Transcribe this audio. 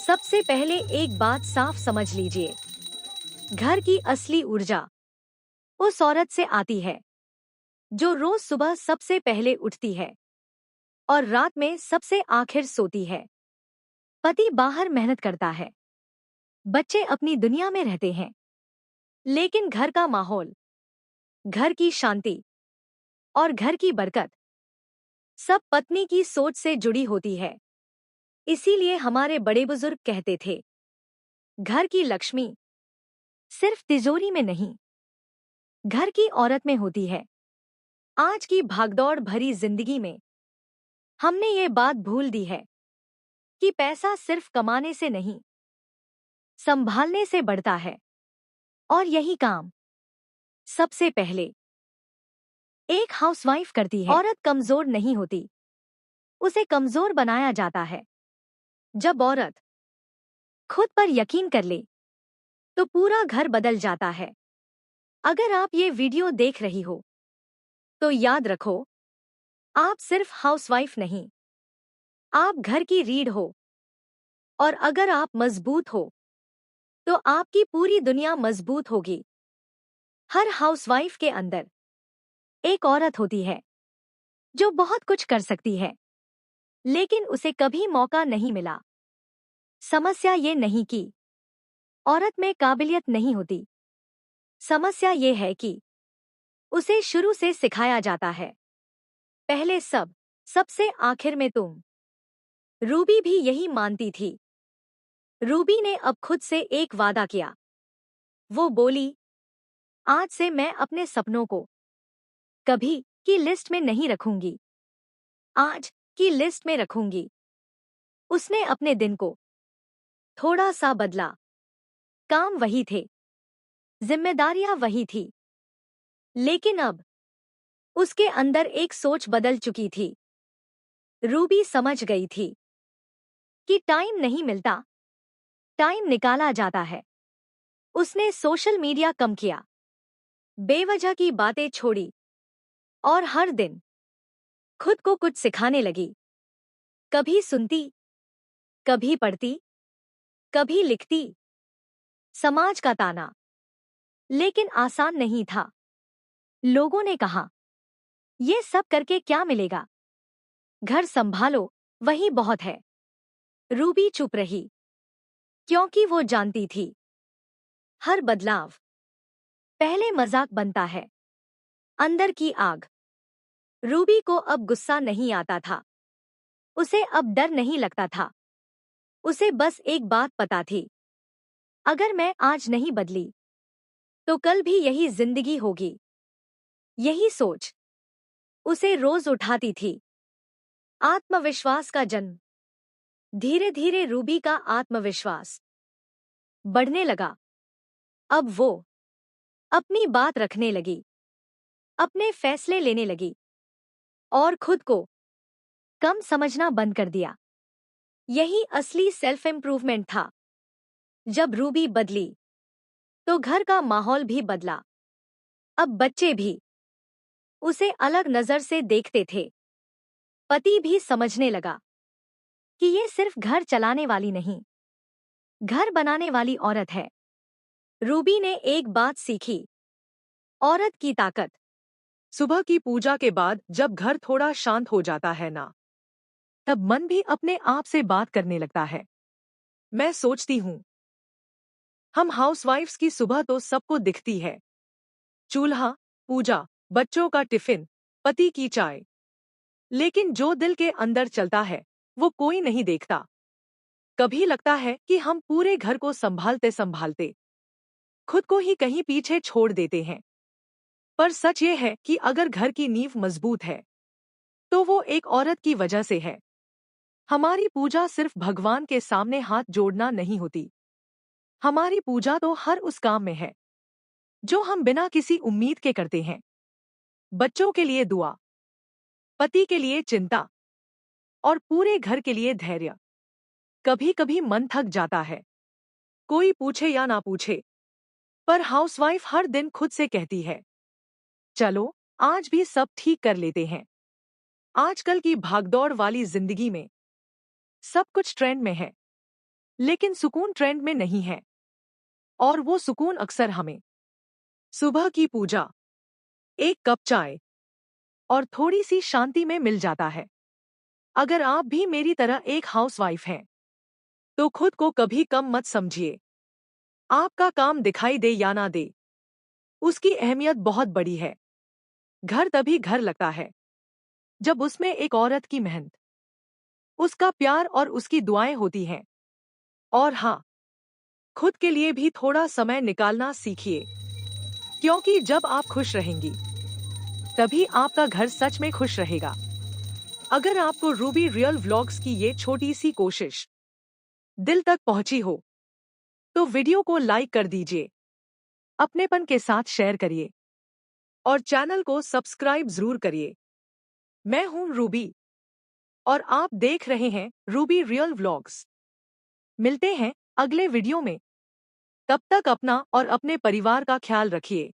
सबसे पहले एक बात साफ समझ लीजिए। घर की असली ऊर्जा उस औरत से आती है जो रोज सुबह सबसे पहले उठती है और रात में सबसे आखिर सोती है। पति बाहर मेहनत करता है, बच्चे अपनी दुनिया में रहते हैं, लेकिन घर का माहौल, घर की शांति और घर की बरकत सब पत्नी की सोच से जुड़ी होती है। इसीलिए हमारे बड़े बुजुर्ग कहते थे, घर की लक्ष्मी सिर्फ तिजोरी में नहीं, घर की औरत में होती है। आज की भागदौड़ भरी जिंदगी में हमने ये बात भूल दी है कि पैसा सिर्फ कमाने से नहीं, संभालने से बढ़ता है। और यही काम सबसे पहले एक हाउसवाइफ करती है। औरत कमजोर नहीं होती, उसे कमजोर बनाया जाता है। जब औरत खुद पर यकीन कर ले तो पूरा घर बदल जाता है। अगर आप ये वीडियो देख रही हो तो याद रखो, आप सिर्फ हाउसवाइफ नहीं, आप घर की रीढ़ हो। और अगर आप मजबूत हो तो आपकी पूरी दुनिया मजबूत होगी। हर हाउसवाइफ के अंदर एक औरत होती है जो बहुत कुछ कर सकती है, लेकिन उसे कभी मौका नहीं मिला। समस्या ये नहीं कि औरत में काबिलियत नहीं होती, समस्या ये है कि उसे शुरू से सिखाया जाता है, पहले सब, सबसे आखिर में तुम। रूबी भी यही मानती थी। रूबी ने अब खुद से एक वादा किया। वो बोली, आज से मैं अपने सपनों को कभी की लिस्ट में नहीं रखूंगी, आज की लिस्ट में रखूंगी। उसने अपने दिन को थोड़ा सा बदला। काम वही थे, जिम्मेदारियां वही थी, लेकिन अब उसके अंदर एक सोच बदल चुकी थी। रूबी समझ गई थी कि टाइम नहीं मिलता, टाइम निकाला जाता है। उसने सोशल मीडिया कम किया, बेवजह की बातें छोड़ी और हर दिन खुद को कुछ सिखाने लगी। कभी सुनती, कभी पढ़ती, कभी लिखती। समाज का ताना लेकिन आसान नहीं था। लोगों ने कहा, ये सब करके क्या मिलेगा, घर संभालो वही बहुत है। रूबी चुप रही, क्योंकि वो जानती थी हर बदलाव पहले मजाक बनता है, अंदर की आग। रूबी को अब गुस्सा नहीं आता था, उसे अब डर नहीं लगता था। उसे बस एक बात पता थी, अगर मैं आज नहीं बदली तो कल भी यही जिंदगी होगी। यही सोच उसे रोज उठाती थी। आत्मविश्वास का जन्म। धीरे धीरे रूबी का आत्मविश्वास बढ़ने लगा। अब वो अपनी बात रखने लगी, अपने फैसले लेने लगी और खुद को कम समझना बंद कर दिया। यही असली सेल्फ इम्प्रूवमेंट था। जब रूबी बदली तो घर का माहौल भी बदला। अब बच्चे भी उसे अलग नजर से देखते थे। पति भी समझने लगा कि ये सिर्फ घर चलाने वाली नहीं, घर बनाने वाली औरत है। रूबी ने एक बात सीखी, औरत की ताकत। सुबह की पूजा के बाद जब घर थोड़ा शांत हो जाता है ना, तब मन भी अपने आप से बात करने लगता है। मैं सोचती हूँ, हम हाउसवाइफ्स की सुबह तो सबको दिखती है, चूल्हा, पूजा, बच्चों का टिफिन, पति की चाय। लेकिन जो दिल के अंदर चलता है वो कोई नहीं देखता। कभी लगता है कि हम पूरे घर को संभालते संभालते खुद को ही कहीं पीछे छोड़ देते हैं। पर सच ये है कि अगर घर की नींव मजबूत है तो वो एक औरत की वजह से है। हमारी पूजा सिर्फ भगवान के सामने हाथ जोड़ना नहीं होती। हमारी पूजा तो हर उस काम में है जो हम बिना किसी उम्मीद के करते हैं। बच्चों के लिए दुआ, पति के लिए चिंता और पूरे घर के लिए धैर्य। कभी कभी मन थक जाता है, कोई पूछे या ना पूछे, पर हाउसवाइफ हर दिन खुद से कहती है, चलो आज भी सब ठीक कर लेते हैं। आजकल की भागदौड़ वाली जिंदगी में सब कुछ ट्रेंड में है। लेकिन सुकून ट्रेंड में नहीं है, और वो सुकून अक्सर हमें सुबह की पूजा, एक कप चाय और थोड़ी सी शांति में मिल जाता है। अगर आप भी मेरी तरह एक हाउसवाइफ हैं, तो खुद को कभी कम मत समझिए। आपका काम दिखाई दे या ना दे, उसकी अहमियत बहुत बड़ी है। घर तभी घर लगता है जब उसमें एक औरत की मेहनत, उसका प्यार और उसकी दुआएं होती हैं। और हाँ, खुद के लिए भी थोड़ा समय निकालना सीखिए, क्योंकि जब आप खुश रहेंगी, तभी आपका घर सच में खुश रहेगा। अगर आपको रूबी रियल व्लॉग्स की ये छोटी सी कोशिश दिल तक पहुंची हो, तो वीडियो को लाइक कर दीजिए, अपनेपन के साथ शेयर करिए और चैनल को सब्सक्राइब जरूर करिए। मैं हूं रूबी और आप देख रहे हैं रूबी रियल व्लॉग्स। मिलते हैं अगले वीडियो में। तब तक अपना और अपने परिवार का ख्याल रखिए।